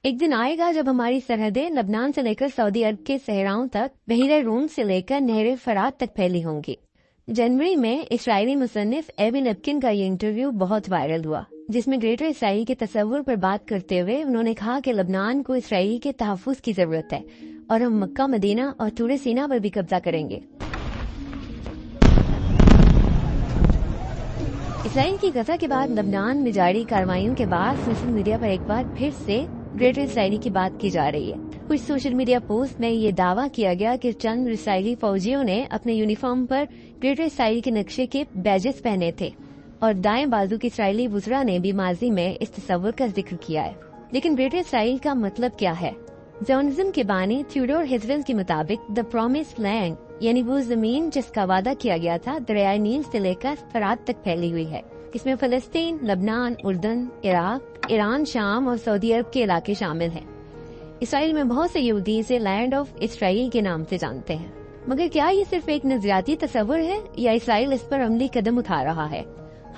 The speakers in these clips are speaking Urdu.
ایک دن آئے گا جب ہماری سرحدیں لبنان سے لے کر سعودی عرب کے صحراؤں تک، بحیرہ روم سے لے کر نہر فرات تک پھیلی ہوں گی۔ جنوری میں اسرائیلی مصنف ایبی لپکن کا یہ انٹرویو بہت وائرل ہوا، جس میں گریٹر اسرائیل کے تصور پر بات کرتے ہوئے انہوں نے کہا کہ لبنان کو اسرائیل کے تحفظ کی ضرورت ہے اور ہم مکہ، مدینہ اور طور سینا پر بھی قبضہ کریں گے۔ اسرائیل کی غزہ کے بعد لبنان میں جاری کارروائیوں کے بعد سوشل میڈیا پر ایک بار پھر سے گریٹر اسرائیلی کی بات کی جا رہی ہے۔ کچھ سوشل میڈیا پوسٹ میں یہ دعویٰ کیا گیا کہ چند اسرائیلی فوجیوں نے اپنے یونیفارم پر گریٹر اسرائیل کے نقشے کے بیجز پہنے تھے، اور دائیں بازو کی اسرائیلی وزراء نے بھی ماضی میں اس تصور کا ذکر کیا ہے۔ لیکن گریٹر اسرائیل کا مطلب کیا ہے؟ زیونزم کے بانی تھیوڈور ہیزل کے مطابق دا پرومس لینڈ یعنی وہ زمین جس کا وعدہ کیا گیا تھا دریائے نیل سے لے کر فرات تک پھیلی ہوئی ہے۔ اس میں فلسطین، لبنان، اردن، عراق، ایران، شام اور سعودی عرب کے علاقے شامل ہیں۔ اسرائیل میں بہت سے یہودی اسے لینڈ آف اسرائیل کے نام سے جانتے ہیں، مگر کیا یہ صرف ایک نظریاتی تصور ہے یا اسرائیل اس پر عملی قدم اٹھا رہا ہے؟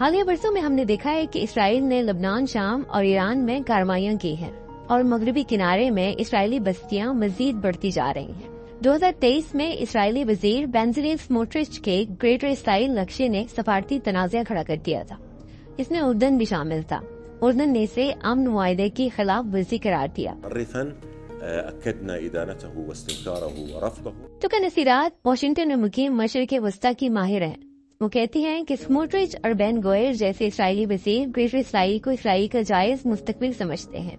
حالیہ برسوں میں ہم نے دیکھا ہے کہ اسرائیل نے لبنان، شام اور ایران میں کارروائیاں کی ہیں، اور مغربی کنارے میں اسرائیلی بستیاں مزید بڑھتی جا رہی ہیں۔ 2023 میں اسرائیلی وزیر بینزلیل سموٹرچ کے گریٹر اسرائیل نقشے نے سفارتی تنازع کھڑا کر دیا تھا۔ اس میں اردن بھی شامل تھا۔ اردن نے اسے امن معاہدے کی خلاف ورزی قرار دیا۔ تو کا نصیرات واشنگٹن میں مقیم مشرق وسطی کی ماہر ہیں۔ وہ کہتی ہیں کہ سموٹرچ اور بین گوئر جیسے اسرائیلی وزیر گریٹر اسرائیل کو اسرائیل کا جائز مستقبل سمجھتے ہیں،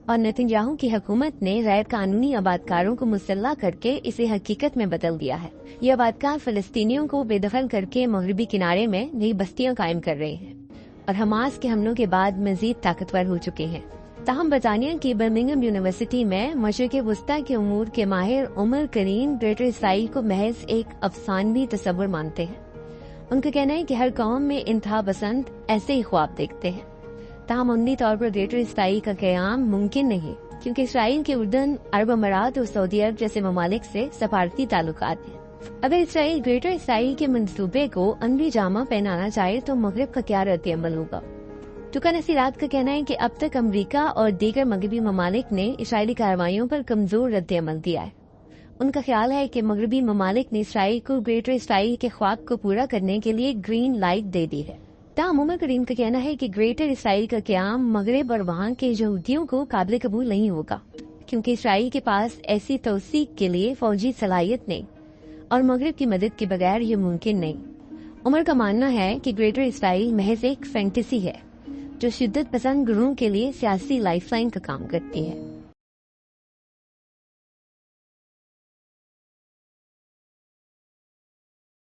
اور نتن یاہو کی حکومت نے غیر قانونی آبادکاروں کو مسلح کر کے اسے حقیقت میں بدل دیا ہے۔ یہ آبادکار فلسطینیوں کو بے دخل کر کے مغربی کنارے میں نئی بستیاں قائم کر رہے ہیں، اور حماس کے حملوں کے بعد مزید طاقتور ہو چکے ہیں۔ تاہم برطانیہ کی برمنگھم یونیورسٹی میں مشرق وسطی کے امور کے ماہر عمر کریم گریٹر اسرائیل کو محض ایک افسانوی تصور مانتے ہیں۔ ان کا کہنا ہے کہ ہر قوم میں انتہا پسند ایسے ہی خواب دیکھتے ہیں، تاہم عملی طور پر گریٹر اسرائیل کا قیام ممکن نہیں، کیونکہ اسرائیل کے اردن، عرب امارات اور سعودی عرب جیسے ممالک سے سفارتی تعلقات ہیں۔ اگر اسرائیل گریٹر اسرائیل کے منصوبے کو عملی جامہ پہنانا چاہے تو مغرب کا کیا رد عمل ہوگا؟ ٹکا نصیرات کا کہنا ہے کہ اب تک امریکہ اور دیگر مغربی ممالک نے اسرائیلی کارروائیوں پر کمزور رد عمل دیا ہے۔ ان کا خیال ہے کہ مغربی ممالک نے اسرائیل کو گریٹر اسرائیل کے خواب کو پورا کرنے کے لیے گرین لائٹ دے دی ہے۔ تاہم عمر کریم کا کہنا ہے کہ گریٹر اسرائیل کا قیام مغرب اور وہاں کے یہودیوں کو قابل قبول نہیں ہوگا، کیونکہ اسرائیل کے پاس ایسی توثیق کے لیے فوجی صلاحیت نہیں، اور مغرب کی مدد کے بغیر یہ ممکن نہیں۔ عمر کا ماننا ہے کہ گریٹر اسرائیل محض ایک فینٹیسی ہے جو شدت پسند گروہوں کے لیے سیاسی لائف لائن کا کام کرتی ہے۔